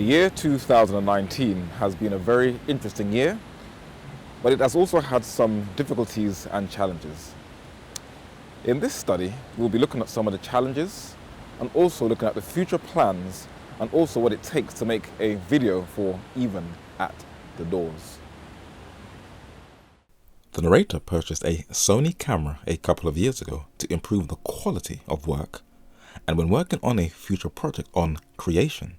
The year 2019 has been a very interesting year, but it has also had some difficulties and challenges. In this study, we'll be looking at some of the challenges and also looking at the future plans and also what it takes to make a video for Even at the Doors. The narrator purchased a Sony camera a couple of years ago to improve the quality of work, and when working on a future project on creation,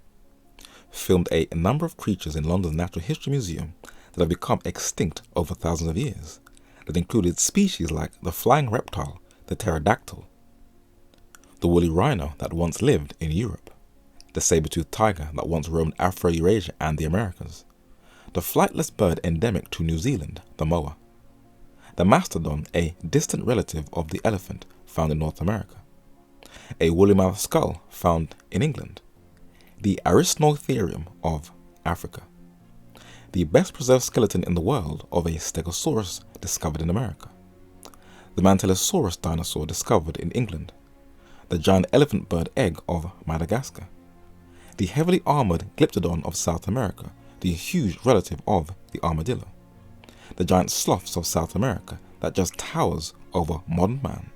filmed a number of creatures in London's Natural History Museum that have become extinct over thousands of years, that included species like the flying reptile, the pterodactyl, the woolly rhino that once lived in Europe, the saber-toothed tiger that once roamed Afro-Eurasia and the Americas, the flightless bird endemic to New Zealand, the moa, the mastodon, a distant relative of the elephant found in North America, a woolly-mouthed skull found in England, the Aristnotherium of Africa, the best preserved skeleton in the world of a stegosaurus discovered in America, the Mantellosaurus dinosaur discovered in England, the giant elephant bird egg of Madagascar, the heavily armored Glyptodon of South America, the huge relative of the armadillo, the giant sloths of South America that just towers over modern man,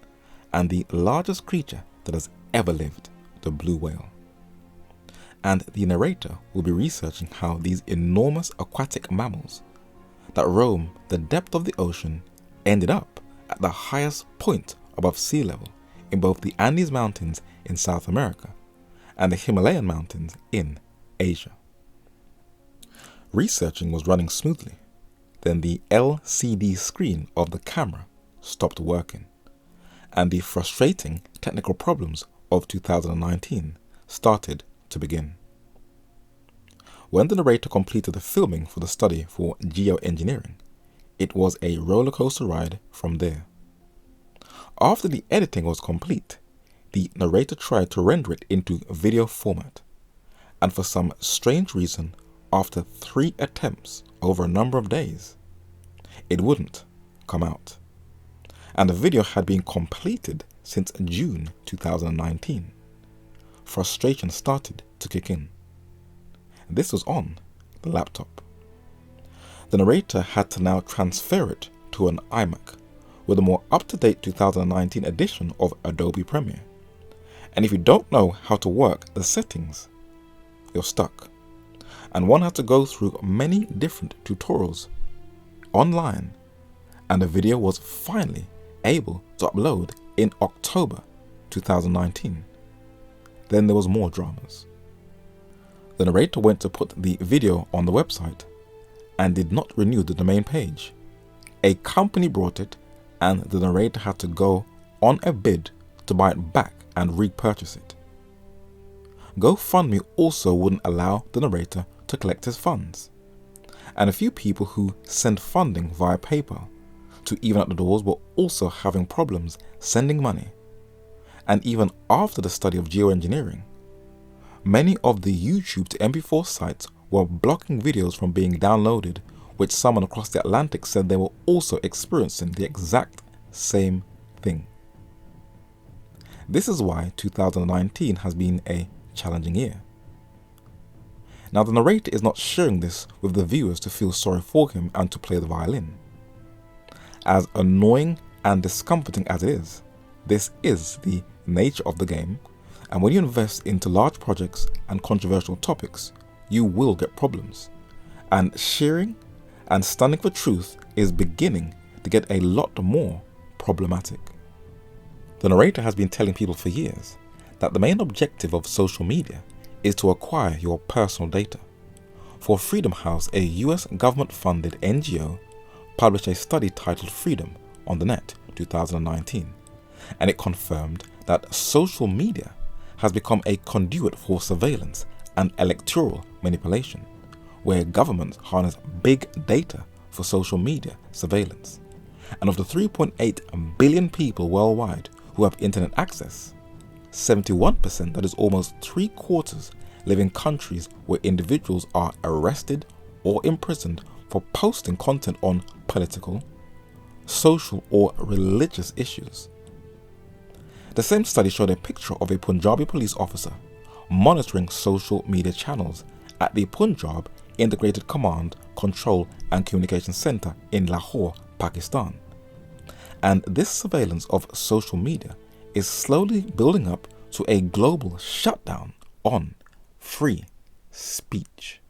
and the largest creature that has ever lived, the blue whale. And the narrator will be researching how these enormous aquatic mammals that roam the depth of the ocean ended up at the highest point above sea level in both the Andes Mountains in South America and the Himalayan mountains in Asia. Researching was running smoothly. Then the LCD screen of the camera stopped working, and the frustrating technical problems of 2019 started to begin. When the narrator completed the filming for the study for geoengineering, it was a roller coaster ride from there. After the editing was complete, the narrator tried to render it into video format, and for some strange reason, after 3 attempts over a number of days, it wouldn't come out. And the video had been completed since June 2019. Frustration started to kick in. This was on the laptop. The narrator had to now transfer it to an iMac with a more up-to-date 2019 edition of Adobe Premiere. And if you don't know how to work the settings, you're stuck. And one had to go through many different tutorials online, and the video was finally able to upload in October 2019. Then there was more dramas. The narrator went to put the video on the website and did not renew the domain page. A company brought it, and the narrator had to go on a bid to buy it back and repurchase it. GoFundMe also wouldn't allow the narrator to collect his funds, and a few people who sent funding via PayPal to Even at the Doors were also having problems sending money. And even after the study of geoengineering, many of the YouTube to MP4 sites were blocking videos from being downloaded, which someone across the Atlantic said they were also experiencing the exact same thing. This is why 2019 has been a challenging year. Now, the narrator is not sharing this with the viewers to feel sorry for him and to play the violin. As annoying and discomforting as it is, this is the nature of the game, and when you invest into large projects and controversial topics, you will get problems. And sharing and standing for truth is beginning to get a lot more problematic. The narrator has been telling people for years that the main objective of social media is to acquire your personal data. For Freedom House, a US government-funded NGO, published a study titled Freedom on the Net 2019, and it confirmed that social media has become a conduit for surveillance and electoral manipulation, where governments harness big data for social media surveillance. And of the 3.8 billion people worldwide who have internet access, 71%, that is almost 3/4, live in countries where individuals are arrested or imprisoned for posting content on political, social, or religious issues. The same study showed a picture of a Punjabi police officer monitoring social media channels at the Punjab Integrated Command, Control and Communication Center in Lahore, Pakistan. And this surveillance of social media is slowly building up to a global shutdown on free speech.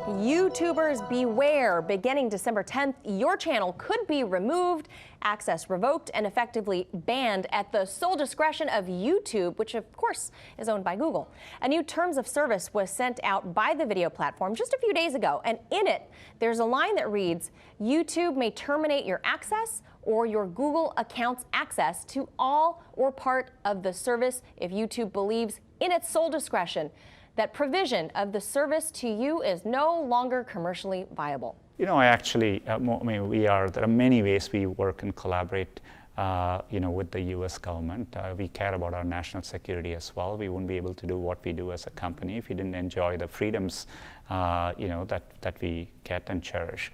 YouTubers beware. Beginning December 10th, your channel could be removed, access revoked, and effectively banned at the sole discretion of YouTube, which of course is owned by Google. A new terms of service was sent out by the video platform just a few days ago, and in it, there's a line that reads, YouTube may terminate your access or your Google account's access to all or part of the service if YouTube believes in its sole discretion that provision of the service to you is no longer commercially viable. You know, there are many ways we work and collaborate, with the U.S. government. We care about our national security as well. We wouldn't be able to do what we do as a company if we didn't enjoy the freedoms, that we get and cherish.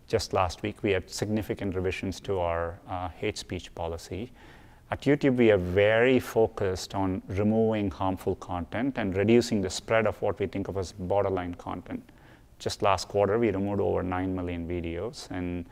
Just last week, we had significant revisions to our hate speech policy. At YouTube, we are very focused on removing harmful content and reducing the spread of what we think of as borderline content. Just last quarter, we removed over 9 million videos, and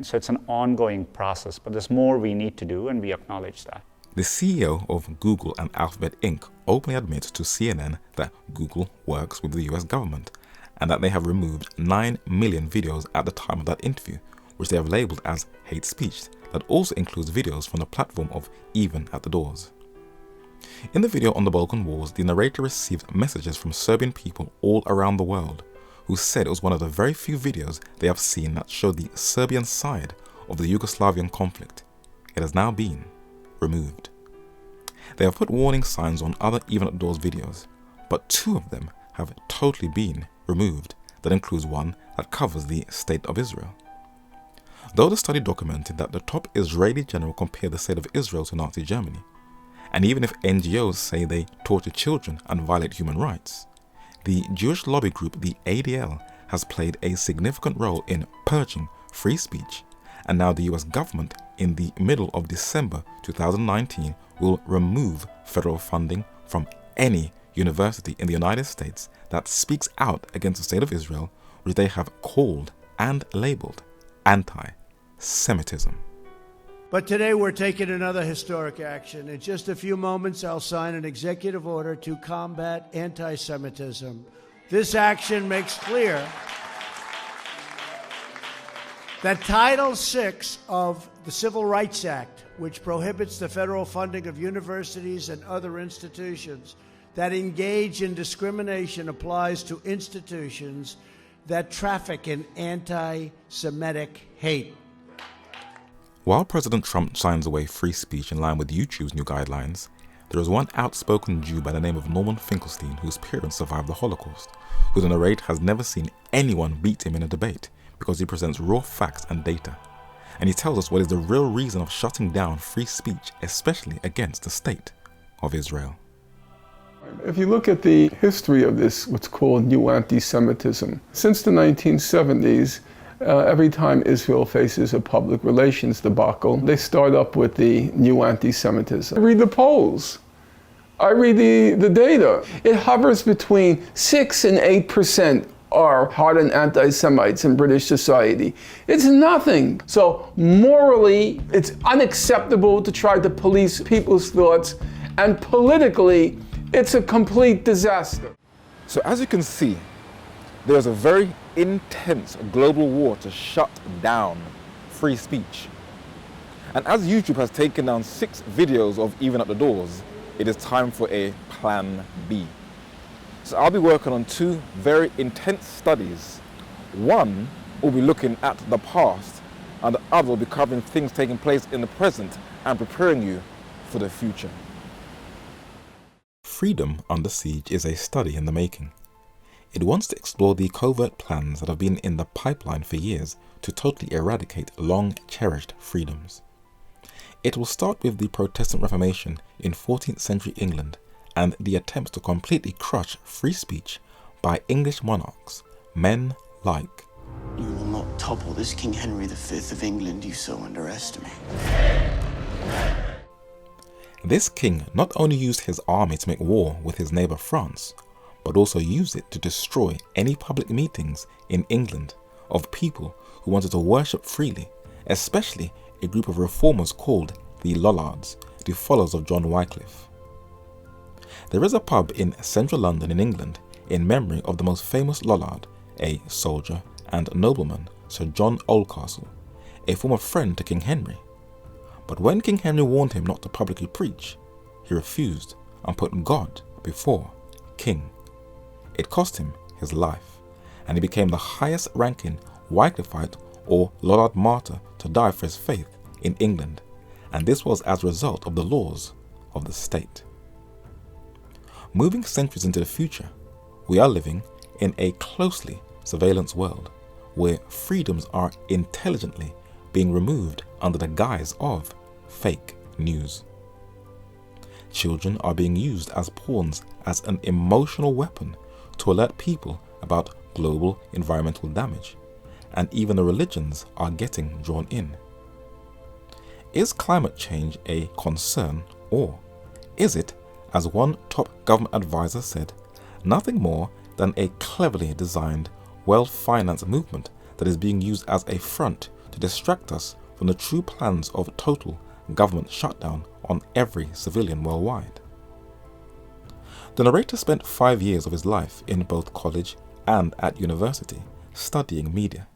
so it's an ongoing process, but there's more we need to do, and we acknowledge that. The CEO of Google and Alphabet Inc. openly admits to CNN that Google works with the US government and that they have removed 9 million videos at the time of that interview, which they have labeled as hate speech. That also includes videos from the platform of Even at the Doors. In the video on the Balkan walls, the narrator received messages from Serbian people all around the world who said it was one of the very few videos they have seen that showed the Serbian side of the Yugoslavian conflict. It has now been removed. They have put warning signs on other Even at the Doors videos, but 2 of them have totally been removed. That includes one that covers the State of Israel. Though the study documented that the top Israeli general compared the state of Israel to Nazi Germany, and even if NGOs say they torture children and violate human rights, the Jewish lobby group, the ADL, has played a significant role in purging free speech, and now the US government, in the middle of December 2019, will remove federal funding from any university in the United States that speaks out against the state of Israel, which they have called and labeled anti-Semitism. But today we're taking another historic action. In just a few moments, I'll sign an executive order to combat anti-Semitism. This action makes clear that Title VI of the Civil Rights Act, which prohibits the federal funding of universities and other institutions that engage in discrimination, applies to institutions that traffic in anti-Semitic hate. While President Trump signs away free speech in line with YouTube's new guidelines, there is one outspoken Jew by the name of Norman Finkelstein whose parents survived the Holocaust, who the narrator has never seen anyone beat him in a debate because he presents raw facts and data. And he tells us what is the real reason of shutting down free speech, especially against the state of Israel. If you look at the history of this, what's called new anti-Semitism, since the 1970s, every time Israel faces a public relations debacle, they start up with the new anti-Semitism. I read the polls. I read the data. It hovers between 6 and 8% are hardened anti-Semites in British society. It's nothing. So morally, it's unacceptable to try to police people's thoughts, and politically, it's a complete disaster. So as you can see, there is a very intense global war to shut down free speech. And as YouTube has taken down 6 videos of Even at the Doors, it is time for a plan B. So I'll be working on 2 very intense studies. One will be looking at the past, and the other will be covering things taking place in the present and preparing you for the future. Freedom Under Siege is a study in the making. It wants to explore the covert plans that have been in the pipeline for years to totally eradicate long-cherished freedoms. It will start with the Protestant Reformation in 14th century England and the attempts to completely crush free speech by English monarchs, men like You will not topple this King Henry V of England you so underestimate. This king not only used his army to make war with his neighbour France, but also used it to destroy any public meetings in England of people who wanted to worship freely, especially a group of reformers called the Lollards, the followers of John Wycliffe. There is a pub in central London in England in memory of the most famous Lollard, a soldier and nobleman, Sir John Oldcastle, a former friend to King Henry. But when King Henry warned him not to publicly preach, he refused and put God before King. It cost him his life, and he became the highest ranking Wycliffite or Lollard martyr to die for his faith in England, and this was as a result of the laws of the state. Moving centuries into the future, we are living in a closely surveillance world where freedoms are intelligently being removed under the guise of fake news. Children are being used as pawns as an emotional weapon to alert people about global environmental damage, and even the religions are getting drawn in. Is climate change a concern, or is it, as one top government advisor said, nothing more than a cleverly designed, well-financed movement that is being used as a front to distract us from the true plans of total government shutdown on every civilian worldwide? The narrator spent 5 years of his life in both college and at university studying media.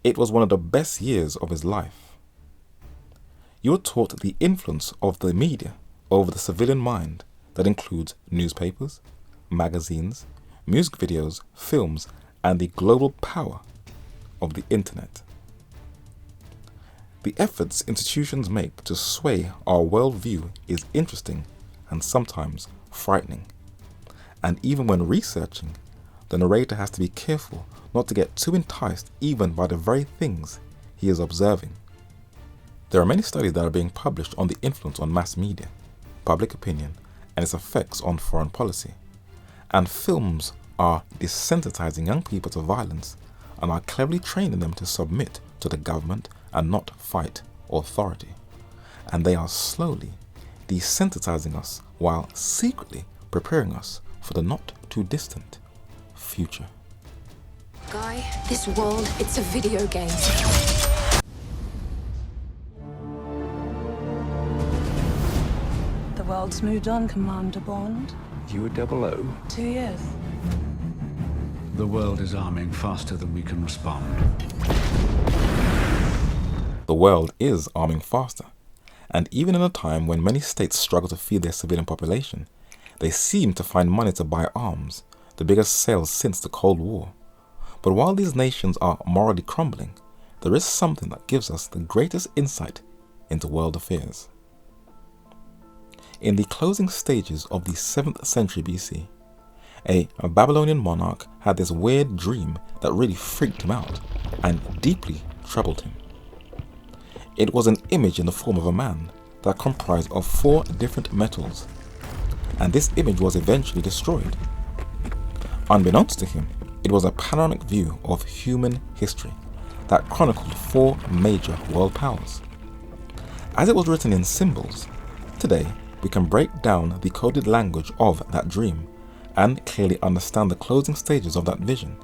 It was one of the best years of his life. You were taught the influence of the media over the civilian mind that includes newspapers, magazines, music videos, films, and the global power of the internet. The efforts institutions make to sway our worldview is interesting and sometimes frightening. And even when researching, the narrator has to be careful not to get too enticed even by the very things he is observing. There are many studies that are being published on the influence on mass media, public opinion, and its effects on foreign policy. And films are desensitizing young people to violence and are cleverly training them to submit to the government and not fight authority. And they are slowly desensitizing us while secretly preparing us for the not too distant future. Guy, this world, it's a video game. The world's moved on, Commander Bond. You were 00? 2 years. The world is arming faster than we can respond. The world is arming faster, and even in a time when many states struggle to feed their civilian population, they seem to find money to buy arms, the biggest sales since the Cold War. But while these nations are morally crumbling, there is something that gives us the greatest insight into world affairs. In the closing stages of the 7th century BC, a Babylonian monarch had this weird dream that really freaked him out and deeply troubled him. It was an image in the form of a man that comprised of 4 different metals, and this image was eventually destroyed. Unbeknownst to him, it was a panoramic view of human history that chronicled 4 major world powers. As it was written in symbols, today we can break down the coded language of that dream and clearly understand the closing stages of that vision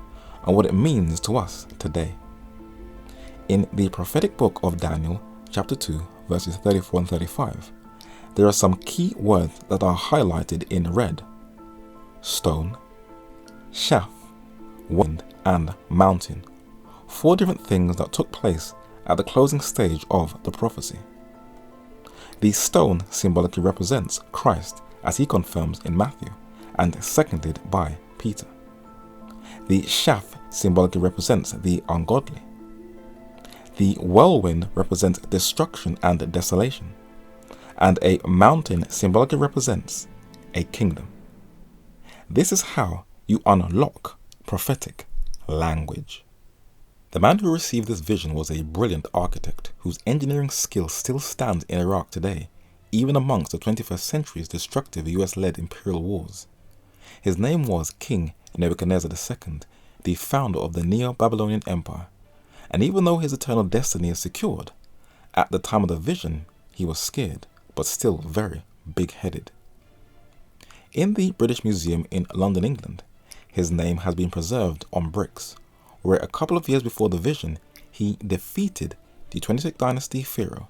and what it means to us today. In the prophetic book of Daniel, chapter 2, verses 34 and 35, there are some key words that are highlighted in red: stone, chaff, wind, and mountain. 4 different things that took place at the closing stage of the prophecy. The stone symbolically represents Christ, as he confirms in Matthew, and seconded by Peter. The chaff symbolically represents the ungodly. The whirlwind represents destruction and desolation, and a mountain symbolically represents a kingdom. This is how you unlock prophetic language. The man who received this vision was a brilliant architect whose engineering skill still stands in Iraq today, even amongst the 21st century's destructive US-led imperial wars. His name was King Nebuchadnezzar II, the founder of the Neo-Babylonian Empire, and even though his eternal destiny is secured, at the time of the vision he was scared, but still very big-headed. In the British Museum in London, England, his name has been preserved on bricks, where a couple of years before the vision, he defeated the 26th dynasty pharaoh,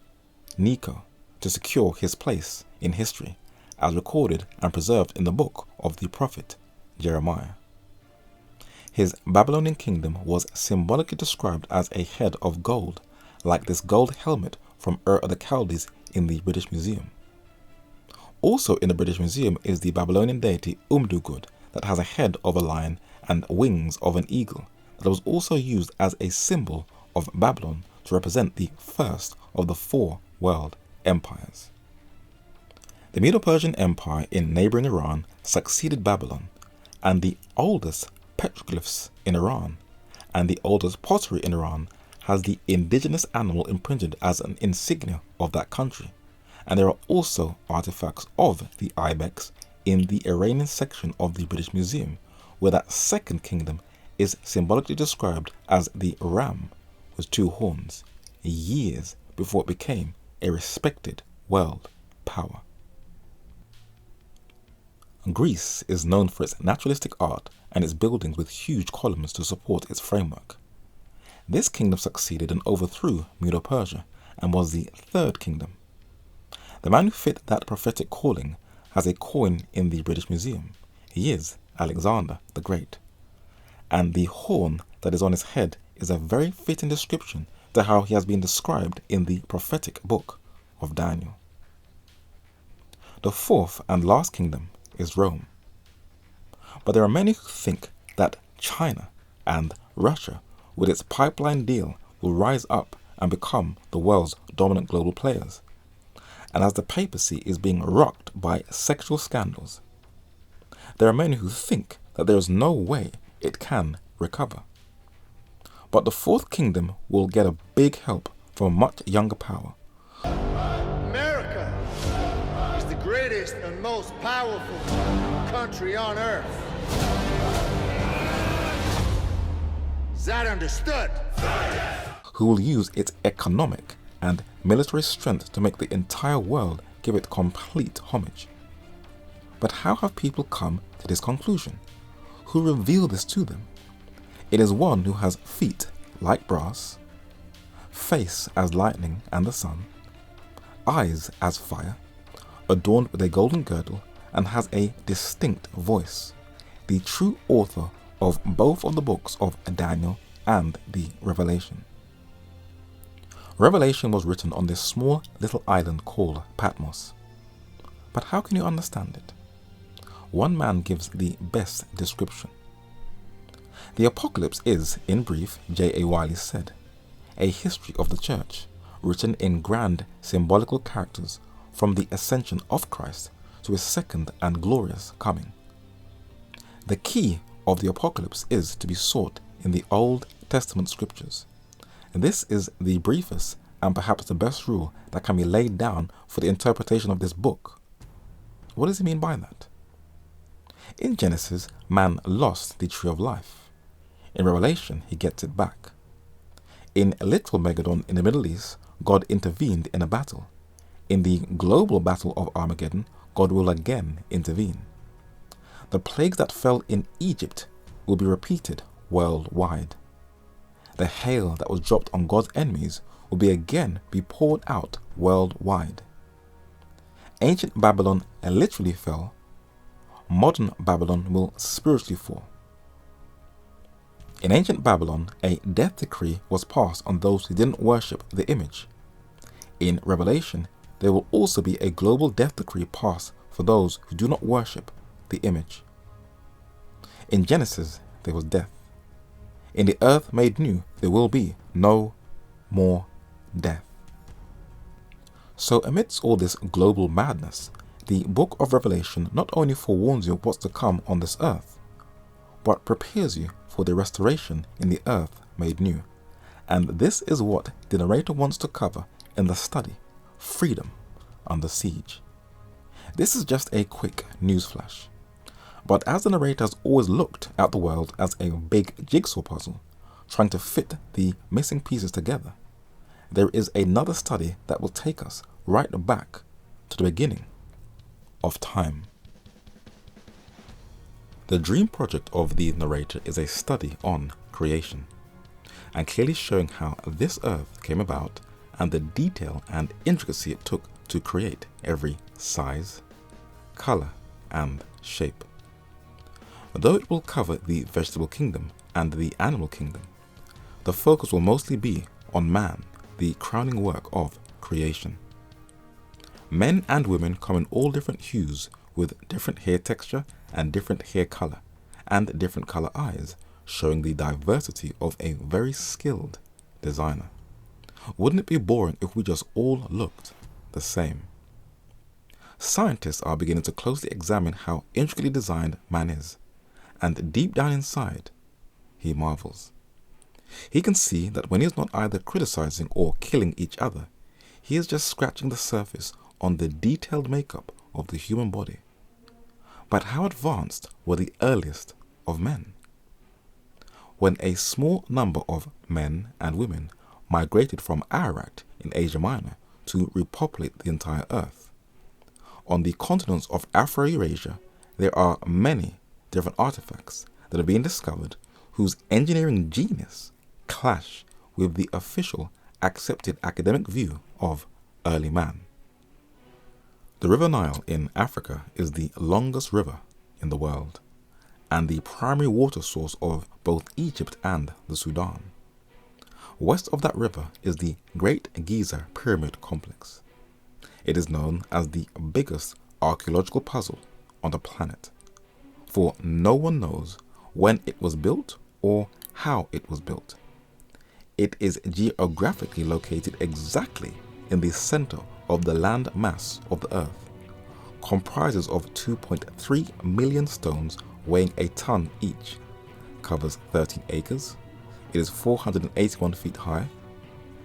Necho, to secure his place in history, as recorded and preserved in the book of the prophet Jeremiah. His Babylonian kingdom was symbolically described as a head of gold, like this gold helmet from Ur of the Chaldees in the British Museum. Also in the British Museum is the Babylonian deity Umdugud that has a head of a lion and wings of an eagle that was also used as a symbol of Babylon to represent the first of the 4 world empires. The Medo-Persian Empire in neighboring Iran succeeded Babylon, and the oldest petroglyphs in Iran and the oldest pottery in Iran has the indigenous animal imprinted as an insignia of that country, and there are also artifacts of the ibex in the Iranian section of the British Museum, where that second kingdom is symbolically described as the ram with 2 horns, years before it became a respected world power. Greece is known for its naturalistic art and its buildings with huge columns to support its framework. This kingdom succeeded and overthrew Medo-Persia and was the 3rd kingdom. The man who fit that prophetic calling has a coin in the British Museum. He is Alexander the Great. And the horn that is on his head is a very fitting description to how he has been described in the prophetic book of Daniel. The 4th and last kingdom is Rome. But there are many who think that China and Russia, with its pipeline deal, will rise up and become the world's dominant global players. And as the papacy is being rocked by sexual scandals, there are many who think that there is no way it can recover. But the 4th kingdom will get a big help from a much younger power. America is the greatest and most powerful country on earth. Is that understood? Who will use its economic and military strength to make the entire world give it complete homage. But how have people come to this conclusion? Who revealed this to them? It is one who has feet like brass, face as lightning and the sun, eyes as fire, adorned with a golden girdle, and has a distinct voice, the true author of both of the books of Daniel and the Revelation. Revelation was written on this small little island called Patmos. But how can you understand it? One man gives the best description. The Apocalypse is, in brief, J.A. Wiley said, a history of the church, written in grand symbolical characters from the ascension of Christ to his second and glorious coming. The key of the Apocalypse is to be sought in the Old Testament scriptures. This is the briefest and perhaps the best rule that can be laid down for the interpretation of this book. What does he mean by that? In Genesis, man lost the tree of life. In Revelation, he gets it back. In literal Megadon in the Middle East, God intervened in a battle. In the global battle of Armageddon, God will again intervene. The plagues that fell in Egypt will be repeated worldwide. The hail that was dropped on God's enemies will again be poured out worldwide. Ancient Babylon literally fell. Modern Babylon will spiritually fall. In ancient Babylon, a death decree was passed on those who didn't worship the image. In Revelation, there will also be a global death decree passed for those who do not worship the image. In Genesis, there was death. In the earth made new, there will be no more death. So amidst all this global madness, the book of Revelation not only forewarns you of what's to come on this earth, but prepares you for the restoration in the earth made new. And this is what the narrator wants to cover in the study, Freedom Under Siege. This is just a quick newsflash. But as the narrator has always looked at the world as a big jigsaw puzzle, trying to fit the missing pieces together, there is another study that will take us right back to the beginning of time. The dream project of the narrator is a study on creation, and clearly showing how this earth came about and the detail and intricacy it took to create every size, color, and shape. Though it will cover the vegetable kingdom and the animal kingdom, the focus will mostly be on man, the crowning work of creation. Men and women come in all different hues with different hair texture and different hair color and different color eyes, showing the diversity of a very skilled designer. Wouldn't it be boring if we just all looked the same? Scientists are beginning to closely examine how intricately designed man is, and deep down inside, he marvels. He can see that when he is not either criticizing or killing each other, he is just scratching the surface on the detailed makeup of the human body. But how advanced were the earliest of men? When a small number of men and women migrated from Ararat in Asia Minor to repopulate the entire earth. On the continents of Afro-Eurasia, there are many different artifacts that are being discovered whose engineering genius clash with the official accepted academic view of early man. The River Nile in Africa is the longest river in the world and the primary water source of both Egypt and the Sudan. West of that river is the Great Giza Pyramid Complex. It is known as the biggest archaeological puzzle on the planet, for no one knows when it was built or how it was built. It is geographically located exactly in the center of the land mass of the earth, comprises of 2.3 million stones weighing a ton each, covers 13 acres, it is 481 feet high,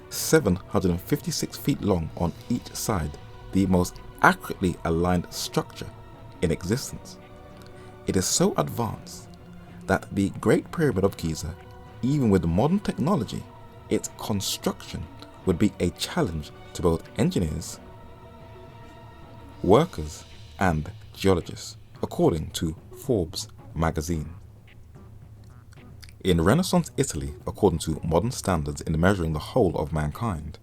756 feet long on each side, the most accurately aligned structure in existence. It is so advanced that the Great Pyramid of Giza, even with modern technology, its construction would be a challenge to both engineers, workers, and geologists, according to Forbes magazine. In Renaissance Italy, according to modern standards in measuring the whole of mankind,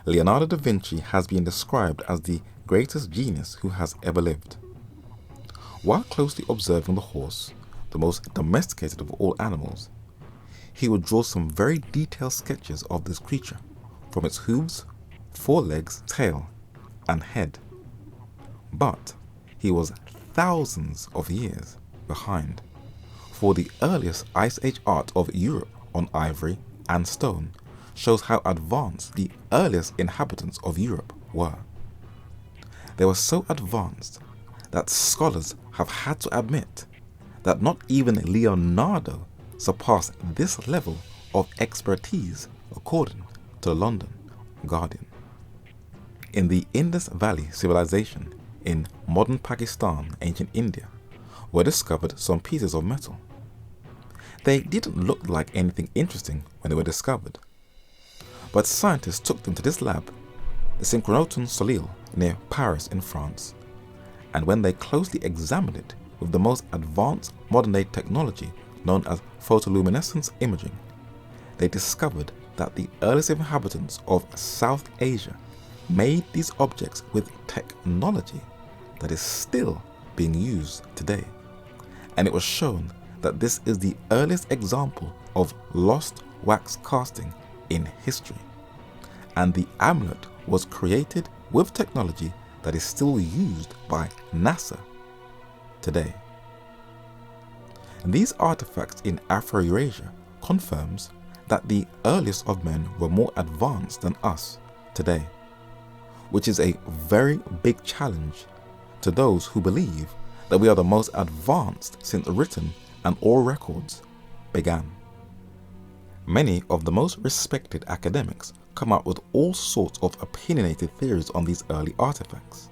Leonardo da Vinci has been described as the greatest genius who has ever lived. While closely observing the horse, the most domesticated of all animals, he would draw some very detailed sketches of this creature, from its hooves, forelegs, tail, and head. But he was thousands of years behind, for the earliest Ice Age art of Europe on ivory and stone shows how advanced the earliest inhabitants of Europe were. They were so advanced that scholars have had to admit that not even Leonardo surpassed this level of expertise, according to the London Guardian. In the Indus Valley civilization in modern Pakistan, ancient India, were discovered some pieces of metal. They didn't look like anything interesting when they were discovered, but scientists took them to this lab, the Synchronoton Soleil near Paris in France, and when they closely examined it with the most advanced modern-day technology known as photoluminescence imaging, they discovered that the earliest inhabitants of South Asia made these objects with technology that is still being used today. And it was shown that this is the earliest example of lost wax casting in history. And the amulet was created with technology that is still used by NASA today. And these artifacts in Afro-Eurasia confirms that the earliest of men were more advanced than us today, which is a very big challenge to those who believe that we are the most advanced since written and oral records began. Many of the most respected academics come out with all sorts of opinionated theories on these early artifacts,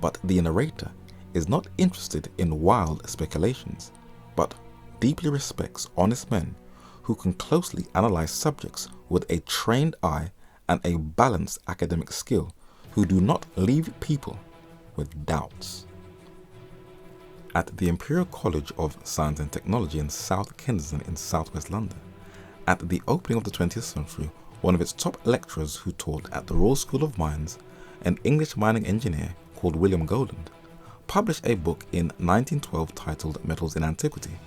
but the narrator is not interested in wild speculations, but deeply respects honest men who can closely analyze subjects with a trained eye and a balanced academic skill, who do not leave people with doubts. at the Imperial College of Science and Technology in South Kensington in southwest London. At the opening of the 20th century, one of its top lecturers who taught at the Royal School of Mines, an English mining engineer called William Goldland, published a book in 1912 titled Metals in Antiquity.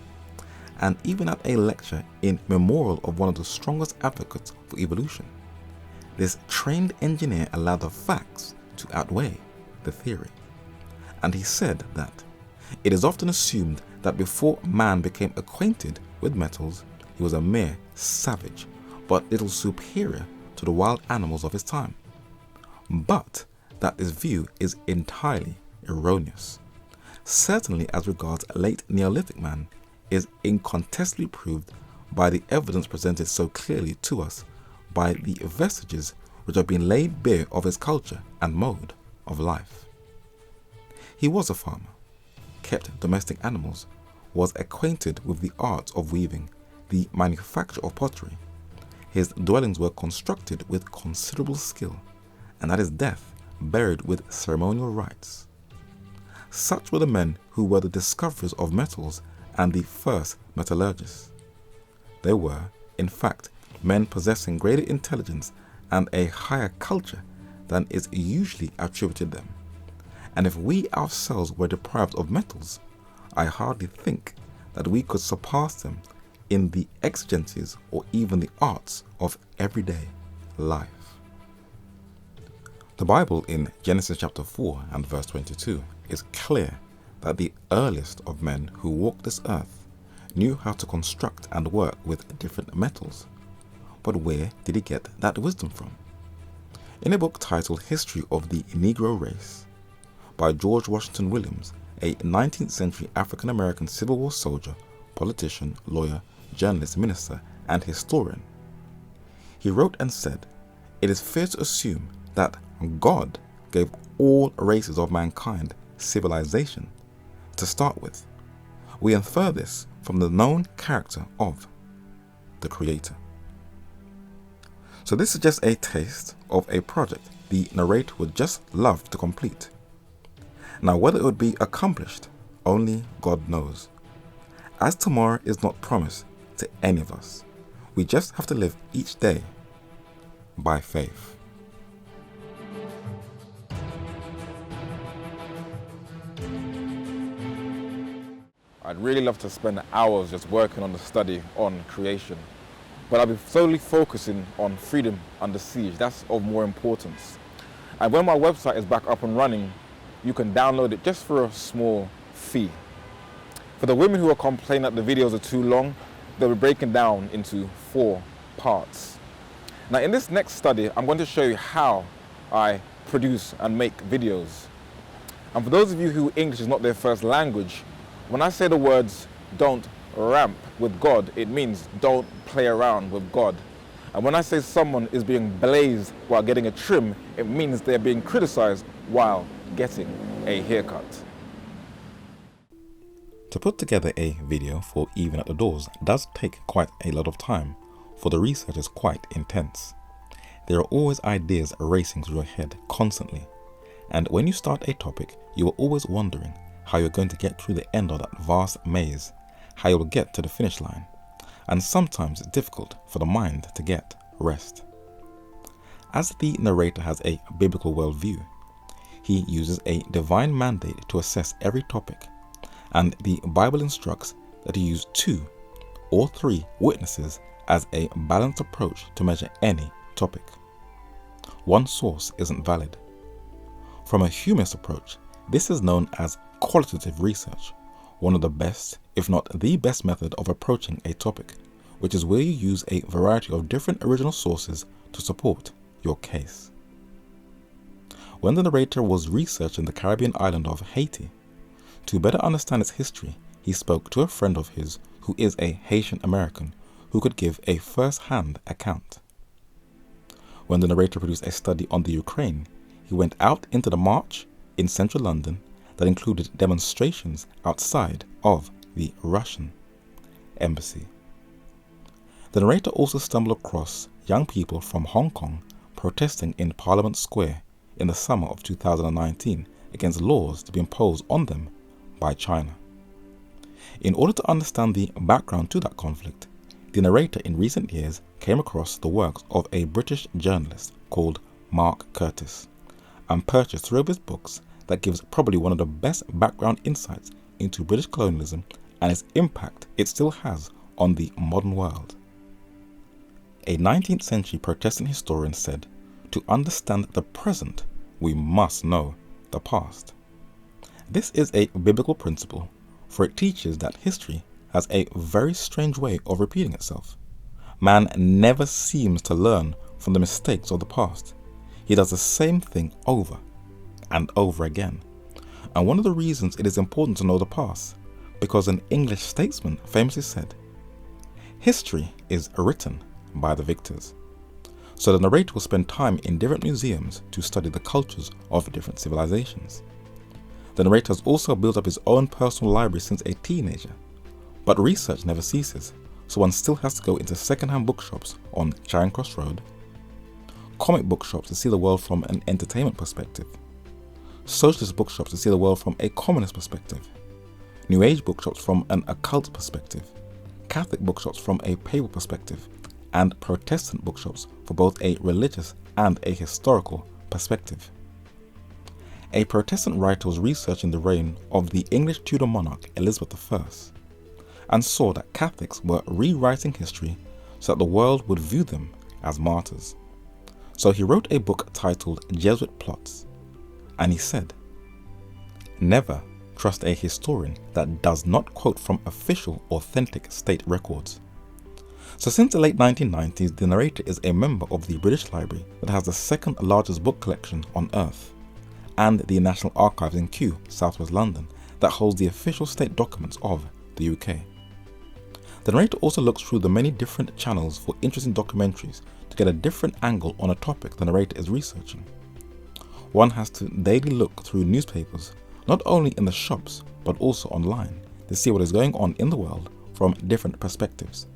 And even at a lecture in memorial of one of the strongest advocates for evolution, this trained engineer allowed the facts to outweigh the theory. And he said that it is often assumed that before man became acquainted with metals, he was a mere savage, but little superior to the wild animals of his time. But that this view is entirely erroneous. Certainly as regards late Neolithic man is incontestably proved by the evidence presented so clearly to us by the vestiges which have been laid bare of his culture and mode of life. He was a farmer, kept domestic animals, was acquainted with the arts of weaving, the manufacture of pottery. His dwellings were constructed with considerable skill, and at his death buried with ceremonial rites. Such were the men who were the discoverers of metals and the first metallurgists. They were, in fact, men possessing greater intelligence and a higher culture than is usually attributed them. And if we ourselves were deprived of metals, I hardly think that we could surpass them in the exigencies or even the arts of everyday life. The Bible in Genesis chapter 4 and verse 22 is clear that the earliest of men who walked this earth knew how to construct and work with different metals. But where did he get that wisdom from? In a book titled History of the Negro Race by George Washington Williams, a 19th century African American Civil War soldier, politician, lawyer, journalist, minister, and historian, he wrote and said, "It is fair to assume that God gave all races of mankind civilization to start with. We infer this from the known character of the Creator." So this is just a taste of a project the narrator would just love to complete. Now whether it would be accomplished, only God knows. As tomorrow is not promised to any of us, we just have to live each day by faith. I'd really love to spend hours just working on the study on creation, but I'll be solely focusing on freedom under siege. That's of more importance. And when my website is back up and running, you can download it just for a small fee. For the women who are complaining that the videos are too long, they'll be breaking down into 4 parts. Now in this next study, I'm going to show you how I produce and make videos. And for those of you who English is not their first language, when I say the words "don't ramp with God," it means don't play around with God. And when I say someone is being blazed while getting a trim, it means they're being criticized while getting a haircut. To put together a video for Even at the Doors does take quite a lot of time, for the research is quite intense. There are always ideas racing through your head constantly, and when you start a topic, you are always wondering how you're going to get through the end of that vast maze, how you will get to the finish line, and sometimes it's difficult for the mind to get rest. As the narrator has a biblical worldview, he uses a divine mandate to assess every topic, and the Bible instructs that he use 2 or 3 witnesses as a balanced approach to measure any topic. One source isn't valid. From a humanist approach, this is known as qualitative research, one of the best, if not the best method of approaching a topic, which is where you use a variety of different original sources to support your case. When the narrator was researching the Caribbean island of Haiti, to better understand its history, he spoke to a friend of his who is a Haitian American who could give a first-hand account. When the narrator produced a study on the Ukraine, he went out into the march in central London that included demonstrations outside of the Russian embassy. The narrator also stumbled across young people from Hong Kong protesting in Parliament Square in the summer of 2019 against laws to be imposed on them by China. In order to understand the background to that conflict, the narrator in recent years came across the works of a British journalist called Mark Curtis and purchased 3 of his books that gives probably one of the best background insights into British colonialism and its impact it still has on the modern world. A 19th century Protestant historian said, "To understand the present, we must know the past." This is a biblical principle, for it teaches that history has a very strange way of repeating itself. Man never seems to learn from the mistakes of the past. He does the same thing over and over again. And one of the reasons it is important to know the past, because an English statesman famously said, "History is written by the victors." So the narrator will spend time in different museums to study the cultures of different civilizations. The narrator has also built up his own personal library since a teenager. But research never ceases, so one still has to go into second-hand bookshops on Charing Cross Road, comic bookshops to see the world from an entertainment perspective, socialist bookshops to see the world from a communist perspective, New Age bookshops from an occult perspective, Catholic bookshops from a papal perspective, and Protestant bookshops for both a religious and a historical perspective. A Protestant writer was researching the reign of the English Tudor monarch Elizabeth I and saw that Catholics were rewriting history so that the world would view them as martyrs. So he wrote a book titled Jesuit Plots, and he said, "Never trust a historian that does not quote from official, authentic state records." So since the late 1990s, the narrator is a member of the British Library that has the second largest book collection on earth, and the National Archives in Kew, southwest London, that holds the official state documents of the UK. The narrator also looks through the many different channels for interesting documentaries to get a different angle on a topic the narrator is researching. One has to daily look through newspapers, not only in the shops but also online, to see what is going on in the world from different perspectives.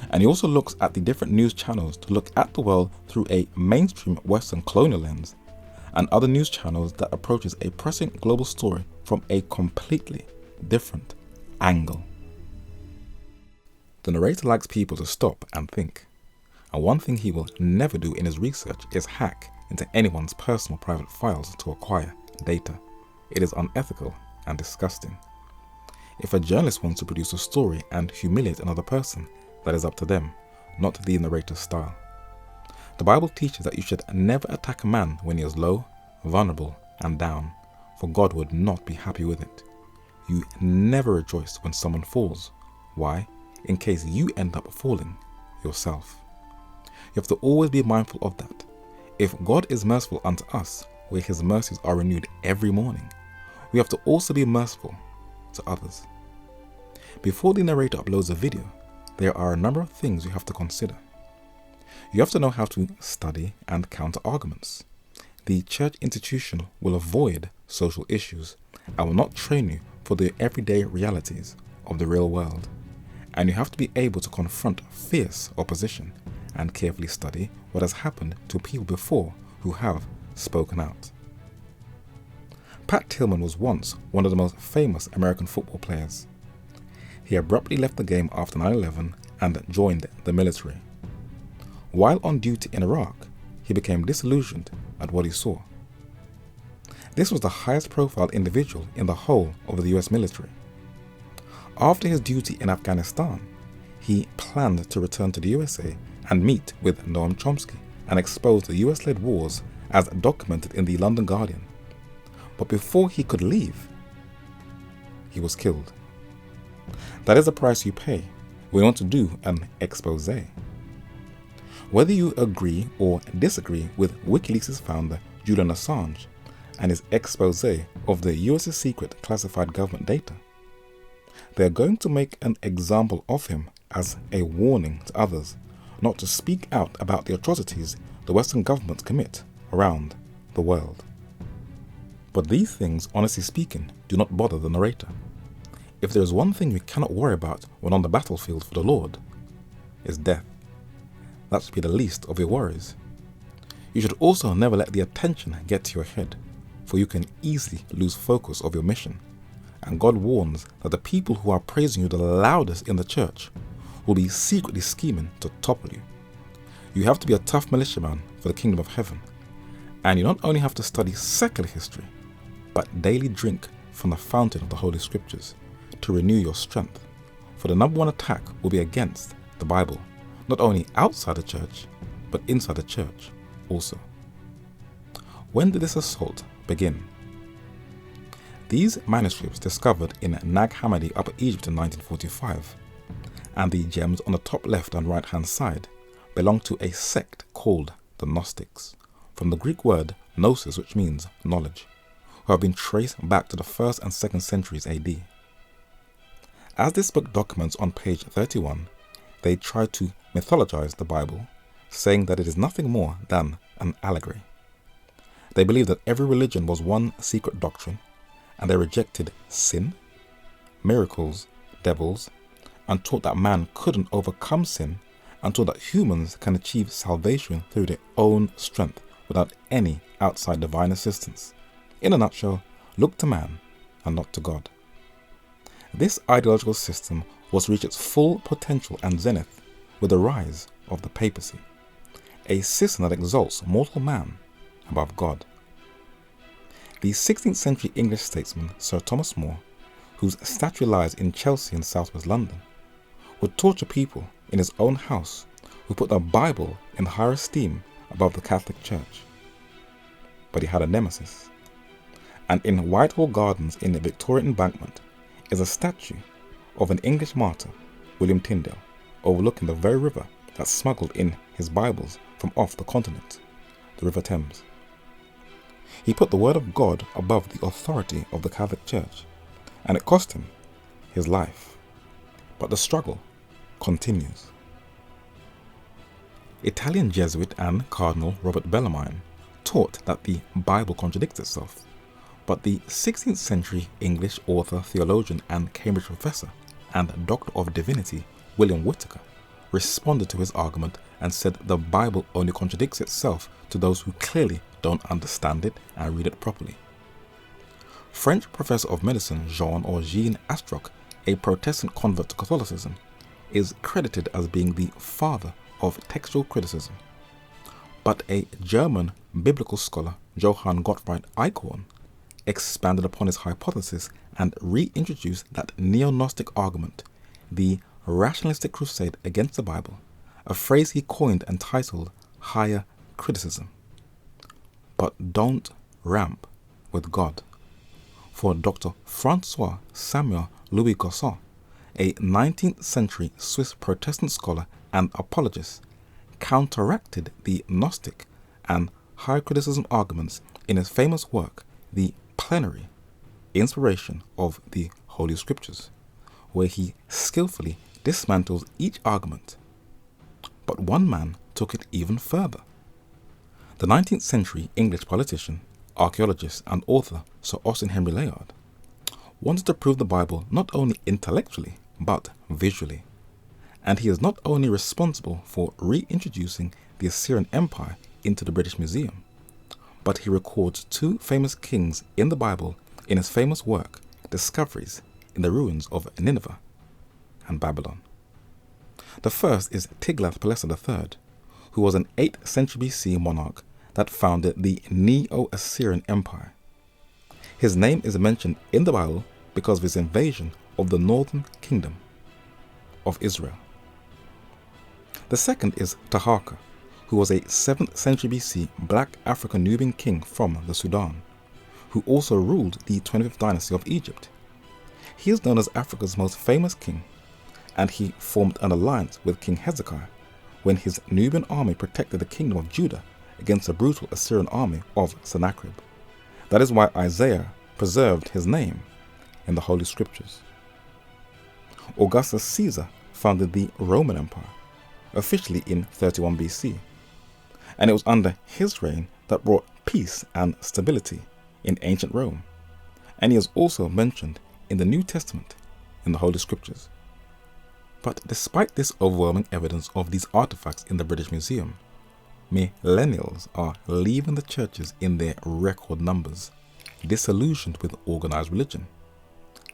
And he also looks at the different news channels to look at the world through a mainstream Western colonial lens, and other news channels that approaches a pressing global story from a completely different angle. The narrator likes people to stop and think, and one thing he will never do in his research is hack into anyone's personal private files to acquire data. It is unethical and disgusting. If a journalist wants to produce a story and humiliate another person, that is up to them, not the narrator's style. The Bible teaches that you should never attack a man when he is low, vulnerable, and down, for God would not be happy with it. You never rejoice when someone falls. Why? In case you end up falling yourself. You have to always be mindful of that. If God is merciful unto us, where his mercies are renewed every morning, we have to also be merciful to others. Before the narrator uploads a video, there are a number of things you have to consider. You have to know how to study and counter arguments. The church institution will avoid social issues and will not train you for the everyday realities of the real world. And you have to be able to confront fierce opposition and carefully study what has happened to people before who have spoken out. Pat Tillman was once one of the most famous American football players. He abruptly left the game after 9/11 and joined the military. While on duty in Iraq, he became disillusioned at what he saw. This was the highest profile individual in the whole of the US military. After his duty in Afghanistan, he planned to return to the USA and meet with Noam Chomsky and expose the US-led wars as documented in the London Guardian. But before he could leave, he was killed. That is the price you pay when you want to do an expose. Whether you agree or disagree with WikiLeaks' founder Julian Assange and his expose of the US's secret classified government data, they are going to make an example of him as a warning to others not to speak out about the atrocities the Western governments commit around the world. But these things, honestly speaking, do not bother the narrator. If there is one thing you cannot worry about when on the battlefield for the Lord, is death. That should be the least of your worries. You should also never let the attention get to your head, for you can easily lose focus of your mission and God warns that the people who are praising you the loudest in the church will be secretly scheming to topple you. You have to be a tough militiaman for the kingdom of heaven, and you not only have to study secular history, but daily drink from the fountain of the Holy Scriptures to renew your strength, for the number one attack will be against the Bible, not only outside the church, but inside the church also. When did this assault begin? These manuscripts discovered in Nag Hammadi, Upper Egypt in 1945, and the gems on the top left and right hand side belong to a sect called the Gnostics, from the Greek word gnosis, which means knowledge, who have been traced back to the 1st and 2nd centuries AD. As this book documents on page 31, they try to mythologize the Bible, saying that it is nothing more than an allegory. They believe that every religion was one secret doctrine, and they rejected sin, miracles, devils, and taught that man couldn't overcome sin until that humans can achieve salvation through their own strength without any outside divine assistance. In a nutshell, look to man and not to God. This ideological system was to reach its full potential and zenith with the rise of the papacy, a system that exalts mortal man above God. The 16th century English statesman Sir Thomas More, whose statue lies in Chelsea in southwest London, would torture people in his own house who put the Bible in higher esteem above the Catholic Church. But he had a nemesis, and in Whitehall Gardens in the Victoria Embankment is a statue of an English martyr, William Tyndale, overlooking the very river that smuggled in his Bibles from off the continent, the River Thames. He put the word of God above the authority of the Catholic Church, and it cost him his life. But the struggle continues. Italian Jesuit and Cardinal Robert Bellarmine taught that the Bible contradicts itself, but the 16th century English author, theologian, and Cambridge professor and Doctor of Divinity William Whitaker responded to his argument and said the Bible only contradicts itself to those who clearly don't understand it and read it properly. French professor of medicine Jean Astroc, a Protestant convert to Catholicism, is credited as being the father of textual criticism. But a German biblical scholar, Johann Gottfried Eichhorn, expanded upon his hypothesis and reintroduced that neo-Gnostic argument, the rationalistic crusade against the Bible, a phrase he coined and titled higher criticism. But don't ramp with God. For Dr. Francois Samuel Louis Gosson, a 19th century Swiss Protestant scholar and apologist, counteracted the Gnostic and higher criticism arguments in his famous work, The Plenary Inspiration of the Holy Scriptures, where he skillfully dismantles each argument. But one man took it even further. The 19th century English politician, archaeologist, and author Sir Austin Henry Layard wanted to prove the Bible not only intellectually but visually, and he is not only responsible for reintroducing the Assyrian Empire into the British Museum, but he records two famous kings in the Bible in his famous work, Discoveries in the Ruins of Nineveh and Babylon. The first is Tiglath-Pileser III, who was an 8th century BC monarch that founded the Neo-Assyrian Empire. His name is mentioned in the Bible because of his invasion of the northern kingdom of Israel. The second is Taharqa, who was a 7th century BC black African Nubian king from the Sudan, who also ruled the 25th dynasty of Egypt. He is known as Africa's most famous king, and he formed an alliance with King Hezekiah when his Nubian army protected the kingdom of Judah against the brutal Assyrian army of Sennacherib. That is why Isaiah preserved his name in the Holy Scriptures. Augustus Caesar founded the Roman Empire, officially in 31 BC, and it was under his reign that brought peace and stability in ancient Rome, and he is also mentioned in the New Testament in the Holy Scriptures. But despite this overwhelming evidence of these artifacts in the British Museum, millennials are leaving the churches in their record numbers, disillusioned with organized religion.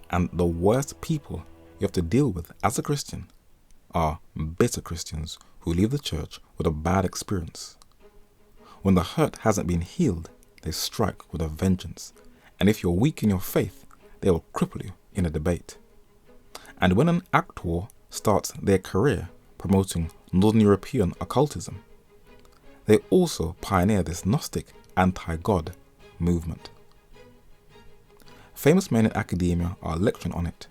And the worst people you have to deal with as a Christian are bitter Christians who leave the church with a bad experience. When the hurt hasn't been healed, they strike with a vengeance. And if you're weak in your faith, they will cripple you in a debate. And when an actor starts their career promoting Northern European occultism, they also pioneer this Gnostic anti-God movement. Famous men in academia are lecturing on it.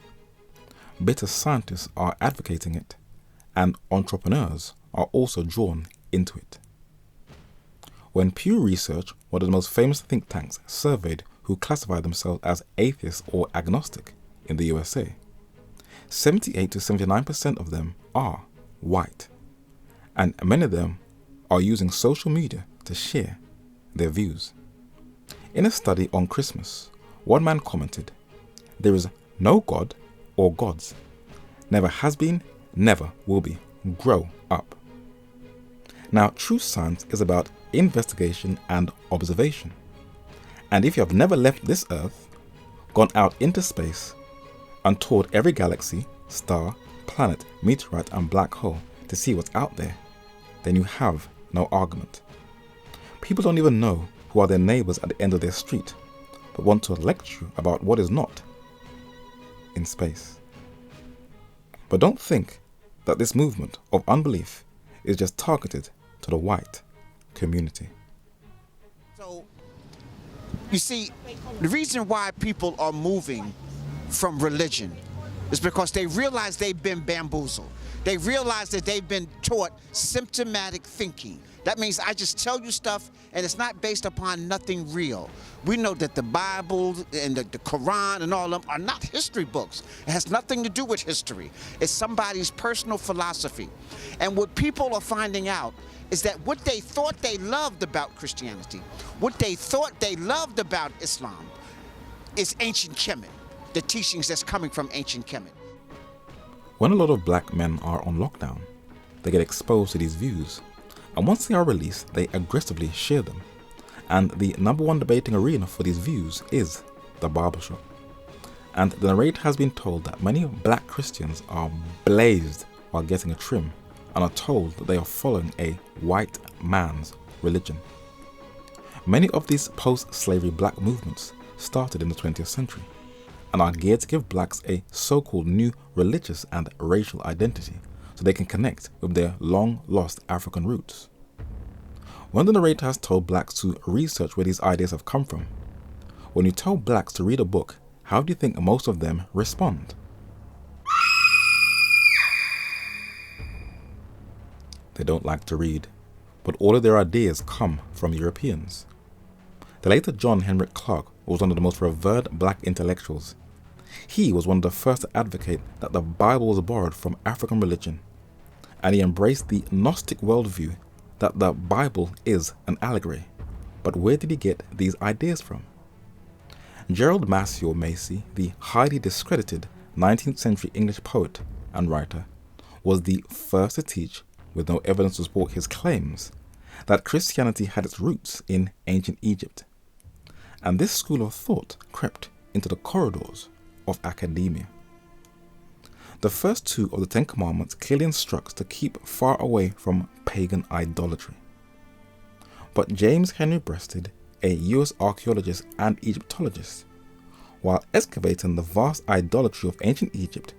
Bitter scientists are advocating it, and entrepreneurs are also drawn into it. When Pew Research, one of the most famous think tanks, surveyed who classify themselves as atheists or agnostic in the USA, 78 to 79% of them are white, and many of them are using social media to share their views. In a study on Christmas, one man commented, "There is no God or gods. Never has been, never will be. Grow up." Now, true science is about investigation and observation. And if you have never left this earth, gone out into space, and toured every galaxy, star, planet, meteorite, and black hole to see what's out there, then you have no argument. People don't even know who are their neighbors at the end of their street, but want to lecture you about what is not in space. But don't think that this movement of unbelief is just targeted to the white community. So, you see, the reason why people are moving from religion is because they realize they've been bamboozled. They realize that they've been taught symptomatic thinking. That means I just tell you stuff and it's not based upon nothing real. We know that the Bible and the Quran and all of them are not history books. It has nothing to do with history. It's somebody's personal philosophy. And what people are finding out is that what they thought they loved about Christianity, what they thought they loved about Islam, is ancient Kemet, the teachings that's coming from ancient Kemet. When a lot of black men are on lockdown, they get exposed to these views, and once they are released, they aggressively share them. And the number one debating arena for these views is the barbershop. And the narrator has been told that many black Christians are blazed while getting a trim and are told that they are following a white man's religion. Many of these post-slavery black movements started in the 20th century and are geared to give blacks a so-called new religious and racial identity so they can connect with their long-lost African roots. When the narrator has told blacks to research where these ideas have come from, when you tell blacks to read a book, how do you think most of them respond? They don't like to read, but all of their ideas come from Europeans. The later John Henrik Clarke was one of the most revered black intellectuals. He was one of the first to advocate that the Bible was borrowed from African religion, and he embraced the Gnostic worldview that the Bible is an allegory. But where did he get these ideas from? Gerald Massey, or Macy, the highly discredited 19th century English poet and writer, was the first to teach, with no evidence to support his claims, that Christianity had its roots in ancient Egypt. And this school of thought crept into the corridors of academia. The first two of the Ten Commandments clearly instructs to keep far away from pagan idolatry. But James Henry Breasted, a US archaeologist and Egyptologist, while excavating the vast idolatry of ancient Egypt,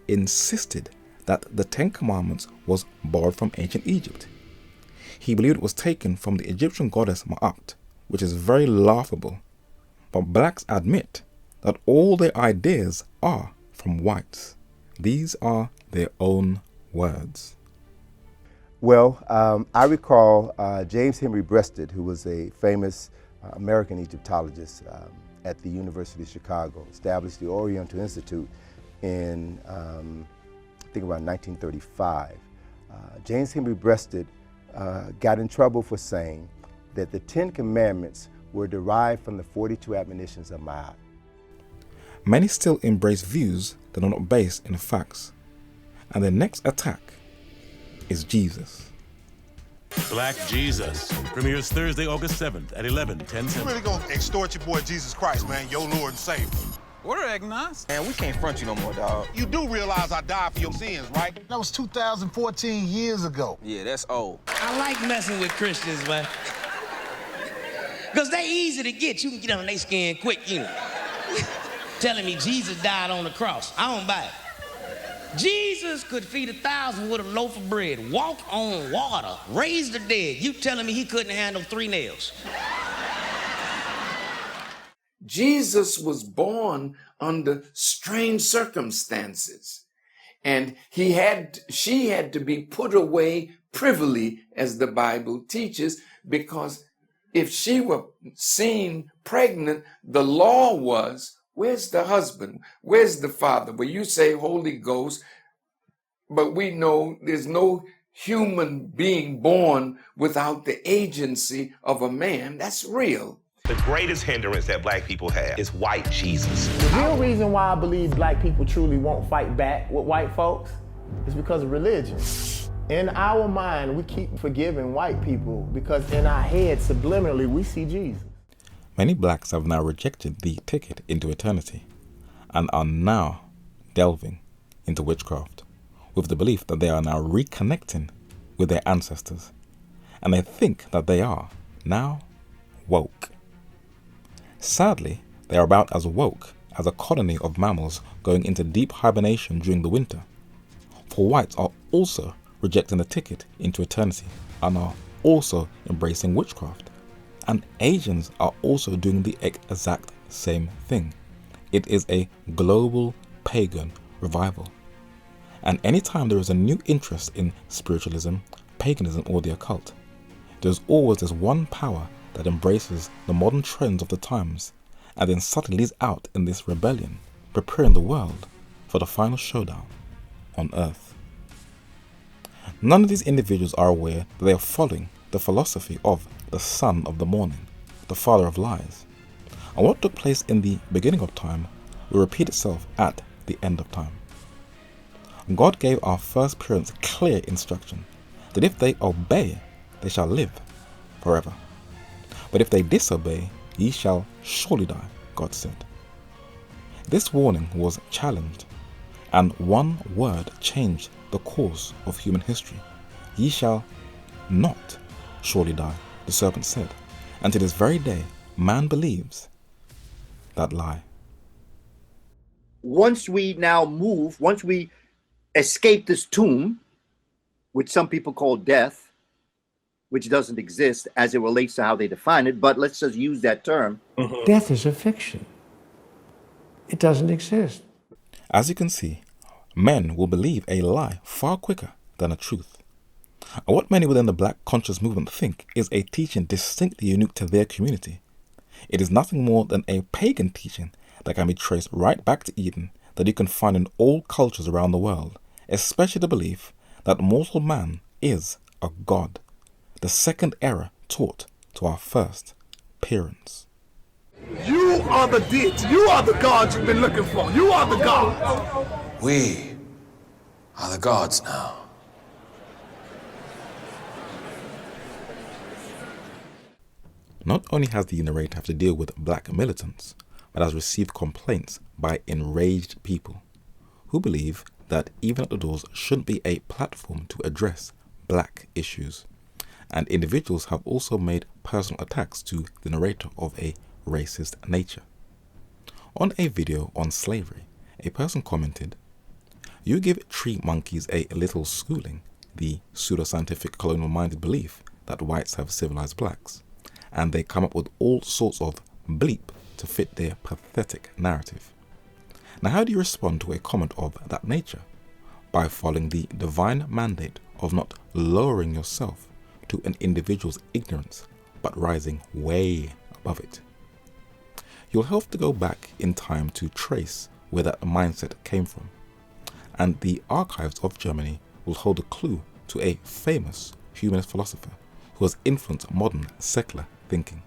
insisted that the Ten Commandments was borrowed from ancient Egypt. He believed it was taken from the Egyptian goddess Ma'at, which is very laughable, but blacks admit that all their ideas are from whites. These are their own words. Well, I recall James Henry Breasted, who was a famous American Egyptologist at the University of Chicago, established the Oriental Institute in, I think around 1935. James Henry Breasted got in trouble for saying that the 10 Commandments were derived from the 42 admonitions of Ma'at. Many still embrace views that are not based in facts, and their next attack is Jesus. Black Jesus premieres Thursday, August 7th at 11, 10 You really gonna extort your boy Jesus Christ, man, your Lord and Savior. We're agnostic. Man, we can't front you no more, dog. You do realize I died for your sins, right? That was 2014 years ago. Yeah, that's old. I like messing with Christians, man. Because they easy to get. You can get on their skin quick, you know. Telling me Jesus died on the cross. I don't buy it. Jesus could feed 1,000 with a loaf of bread, walk on water, raise the dead. You telling me he couldn't handle 3 nails? Jesus was born under strange circumstances, and she had to be put away privily, as the Bible teaches, because if she were seen pregnant, the law was, where's the husband? Where's the father? Well, you say Holy Ghost, but we know there's no human being born without the agency of a man. That's real. The greatest hindrance that black people have is white Jesus. The real reason why I believe black people truly won't fight back with white folks is because of religion. In our mind, we keep forgiving white people because in our head, subliminally, we see Jesus. Many blacks have now rejected the ticket into eternity and are now delving into witchcraft with the belief that they are now reconnecting with their ancestors, and they think that they are now woke. Sadly, they are about as woke as a colony of mammals going into deep hibernation during the winter. For whites are also rejecting the ticket into eternity and are also embracing witchcraft. And Asians are also doing the exact same thing. It is a global pagan revival. And anytime there is a new interest in spiritualism, paganism, or the occult, there's always this one power that embraces the modern trends of the times and then suddenly leads out in this rebellion, preparing the world for the final showdown on earth. None of these individuals are aware that they are following the philosophy of the son of the morning, the father of lies. And what took place in the beginning of time will repeat itself at the end of time. God gave our first parents clear instruction that if they obey, they shall live forever. But if they disobey, ye shall surely die, God said. This warning was challenged, and one word changed the course of human history. Ye shall not surely die, the serpent said. And to this very day, man believes that lie. Once we escape this tomb, which some people call death, which doesn't exist as it relates to how they define it, but let's just use that term. Death is a fiction. It doesn't exist. As you can see, men will believe a lie far quicker than a truth. And what many within the Black conscious movement think is a teaching distinctly unique to their community. It is nothing more than a pagan teaching that can be traced right back to Eden, that you can find in all cultures around the world, especially the belief that mortal man is a god. The second error taught to our first parents. You are the deity. You are the God you've been looking for. You are the God. We are the gods now. Not only has the narrator have to deal with black militants, but has received complaints by enraged people who believe that Even at the Doors shouldn't be a platform to address black issues. And individuals have also made personal attacks to the narrator of a racist nature. On a video on slavery, a person commented, "You give tree monkeys a little schooling," the pseudoscientific colonial-minded belief that whites have civilized blacks, and they come up with all sorts of bleep to fit their pathetic narrative. Now, how do you respond to a comment of that nature? By following the divine mandate of not lowering yourself to an individual's ignorance, but rising way above it. You'll have to go back in time to trace where that mindset came from, and the archives of Germany will hold a clue to a famous humanist philosopher who has influenced modern secular thinking.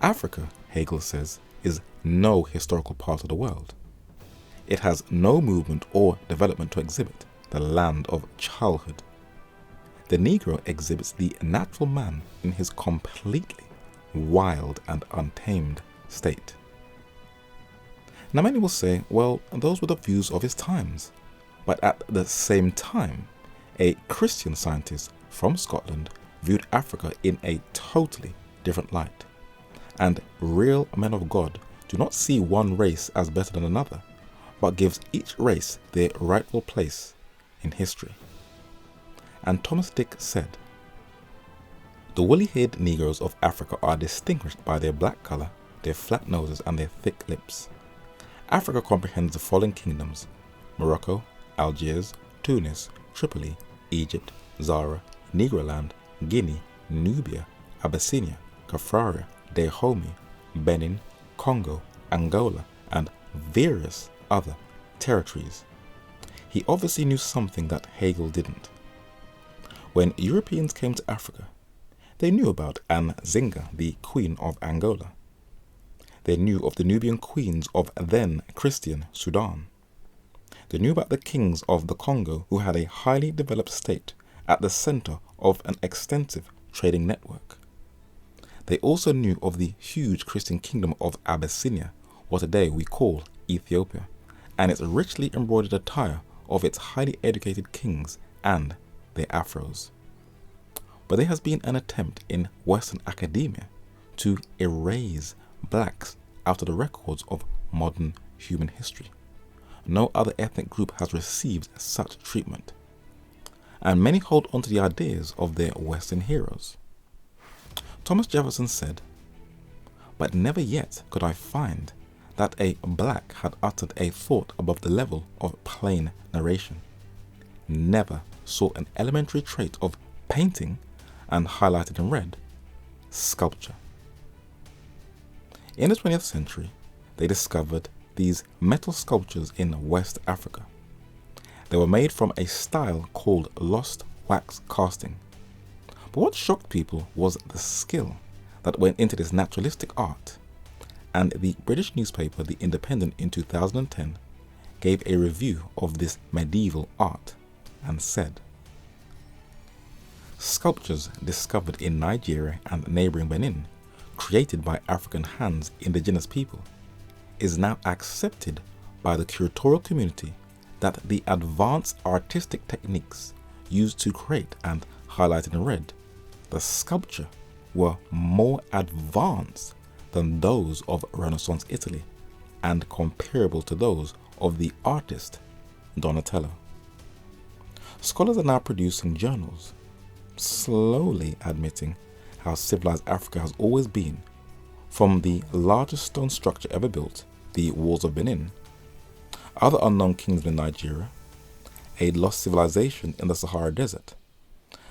Africa, Hegel says, is no historical part of the world. It has no movement or development to exhibit, the land of childhood. The Negro exhibits the natural man in his completely wild and untamed state. Now many will say, well, those were the views of his times. But at the same time, a Christian scientist from Scotland viewed Africa in a totally different light. And real men of God do not see one race as better than another, but gives each race their rightful place in history. And Thomas Dick said, "The woolly-haired Negroes of Africa are distinguished by their black color, their flat noses, and their thick lips. Africa comprehends the following kingdoms: Morocco, Algiers, Tunis, Tripoli, Egypt, Zara, Negroland, Guinea, Nubia, Abyssinia, Kafraria, Dahomey, Benin, Congo, Angola, and various other territories." He obviously knew something that Hegel didn't. When Europeans came to Africa, they knew about Nzinga, the Queen of Angola. They knew of the Nubian queens of then Christian Sudan. They knew about the kings of the Congo, who had a highly developed state at the center of an extensive trading network. They also knew of the huge Christian kingdom of Abyssinia, what today we call Ethiopia, and its richly embroidered attire of its highly educated kings and their afros. But there has been an attempt in Western academia to erase blacks out of the records of modern human history. No other ethnic group has received such treatment, and many hold on to the ideas of their Western heroes. Thomas Jefferson said, "But never yet could I find that a black had uttered a thought above the level of plain narration. Never saw an elementary trait of painting, and highlighted in red, sculpture." In the 20th century, they discovered these metal sculptures in West Africa. They were made from a style called lost wax casting. But what shocked people was the skill that went into this naturalistic art, and the British newspaper The Independent in 2010 gave a review of this medieval art and said, "Sculptures discovered in Nigeria and neighboring Benin, created by African hands, indigenous people, is now accepted by the curatorial community that the advanced artistic techniques used to create and highlighted in red, the sculpture, were more advanced than those of Renaissance Italy and comparable to those of the artist Donatello." Scholars are now producing journals, slowly admitting how civilized Africa has always been, from the largest stone structure ever built, the Walls of Benin, other unknown kingdoms in Nigeria, a lost civilization in the Sahara Desert,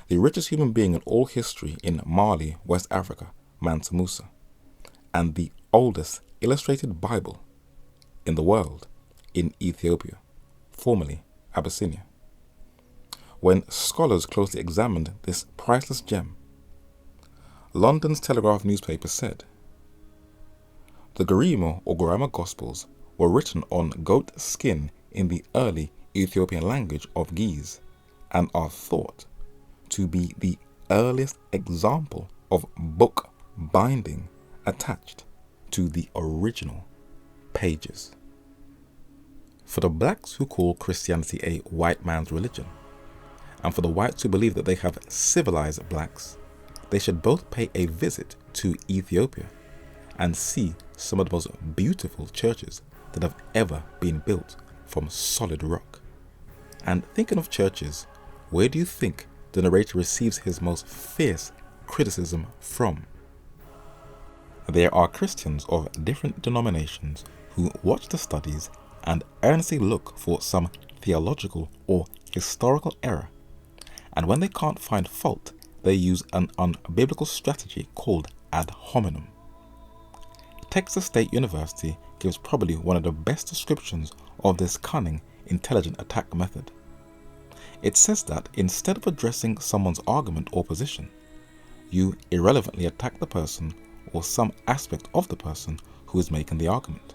the richest human being in all history in Mali, West Africa, Mansa Musa, and the oldest illustrated Bible in the world in Ethiopia, formerly Abyssinia. When scholars closely examined this priceless gem, London's Telegraph newspaper said, "The Garimo or Garama Gospels were written on goat skin in the early Ethiopian language of Ge'ez and are thought to be the earliest example of book binding attached to the original pages." For the blacks who call Christianity a white man's religion, and for the whites who believe that they have civilized blacks, they should both pay a visit to Ethiopia and see some of the most beautiful churches that have ever been built from solid rock. And thinking of churches, where do you think the narrator receives his most fierce criticism from? There are Christians of different denominations who watch the studies and earnestly look for some theological or historical error, and when they can't find fault, they use an unbiblical strategy called ad hominem. Texas State University gives probably one of the best descriptions of this cunning, intelligent attack method. It says that instead of addressing someone's argument or position, you irrelevantly attack the person or some aspect of the person who is making the argument.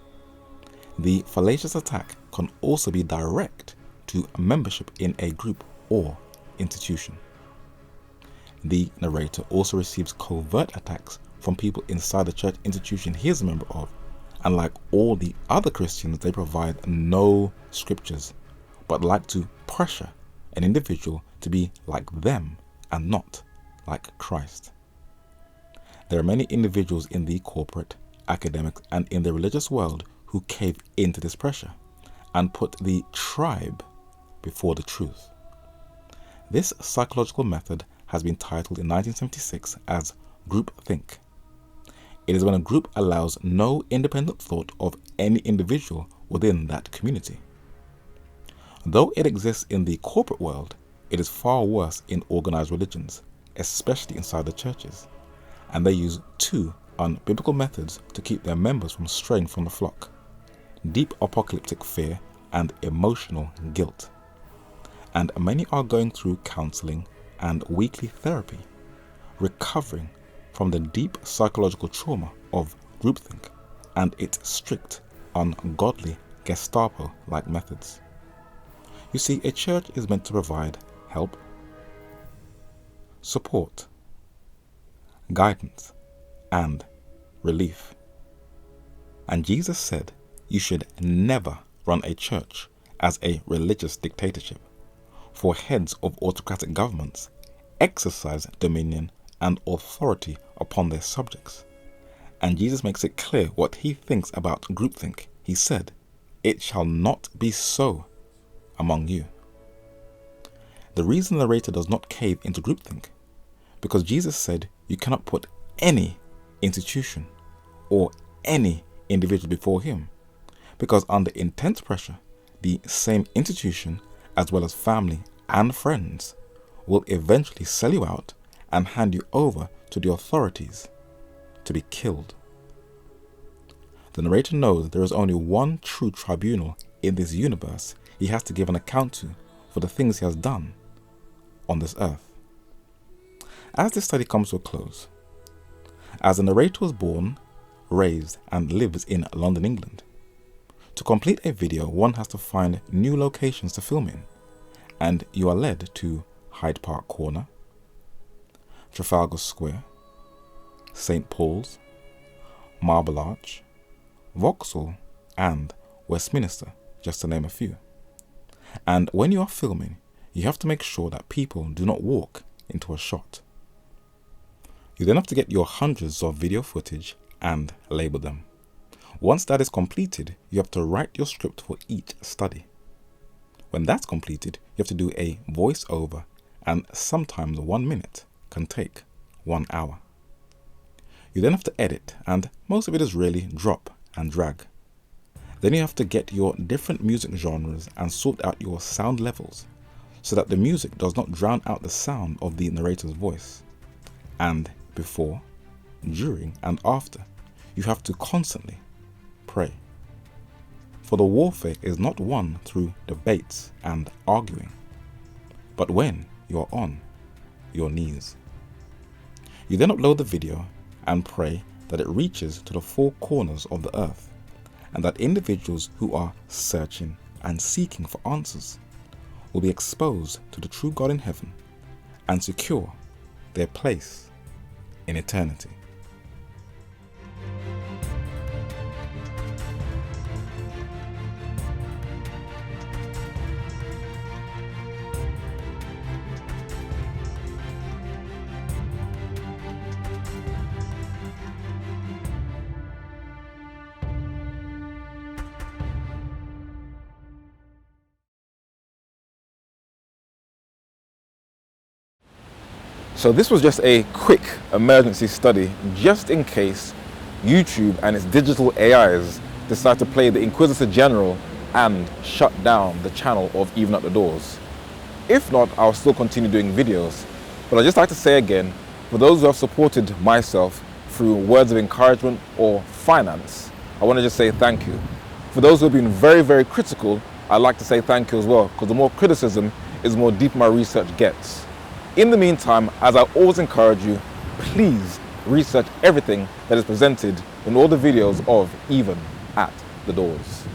The fallacious attack can also be direct to membership in a group or institution. The narrator also receives covert attacks from people inside the church institution he is a member of, And like all the other Christians, they provide no scriptures, but like to pressure an individual to be like them and not like Christ. There are many individuals in the corporate, academic, and in the religious world who cave into this pressure and put the tribe before the truth. This psychological method has been titled in 1976 as groupthink. It is when a group allows no independent thought of any individual within that community. Though it exists in the corporate world, it is far worse in organized religions, especially inside the churches, and they use two unbiblical methods to keep their members from straying from the flock: deep apocalyptic fear and emotional guilt. And many are going through counseling and weekly therapy, recovering from the deep psychological trauma of groupthink and its strict, ungodly Gestapo-like methods. You see, a church is meant to provide help, support, guidance, and relief. And Jesus said you should never run a church as a religious dictatorship, for heads of autocratic governments exercise dominion and authority upon their subjects. And Jesus makes it clear what he thinks about groupthink. He said, "It shall not be so among you." The reason the narrator does not cave into groupthink, because Jesus said you cannot put any institution or any individual before him, because under intense pressure, the same institution, as well as family and friends, will eventually sell you out and hand you over to the authorities to be killed. The narrator knows there is only one true tribunal in this universe he has to give an account to for the things he has done on this earth. As this study comes to a close, as the narrator was born, raised, and lives in London, England, to complete a video, one has to find new locations to film in, and you are led to Hyde Park Corner, Trafalgar Square, St. Paul's, Marble Arch, Vauxhall, and Westminster, just to name a few. And when you are filming, you have to make sure that people do not walk into a shot. You then have to get your hundreds of video footage and label them. Once that is completed, you have to write your script for each study. When that's completed, you have to do a voiceover, and sometimes 1 minute can take 1 hour. You then have to edit, and most of it is really drop and drag. Then you have to get your different music genres and sort out your sound levels so that the music does not drown out the sound of the narrator's voice. And before, during, and after, you have to constantly pray. For the warfare is not won through debates and arguing, but when you are on your knees. You then upload the video and pray that it reaches to the 4 corners of the earth, and that individuals who are searching and seeking for answers will be exposed to the true God in heaven and secure their place in eternity. So this was just a quick emergency study, just in case YouTube and its digital AIs decide to play the Inquisitor General and shut down the channel of Even at the Doors. If not, I'll still continue doing videos. But I'd just like to say again, for those who have supported myself through words of encouragement or finance, I want to just say thank you. For those who have been very, very critical, I'd like to say thank you as well, because the more criticism is the more deep my research gets. In the meantime, as I always encourage you, please research everything that is presented in all the videos of Even at the Doors.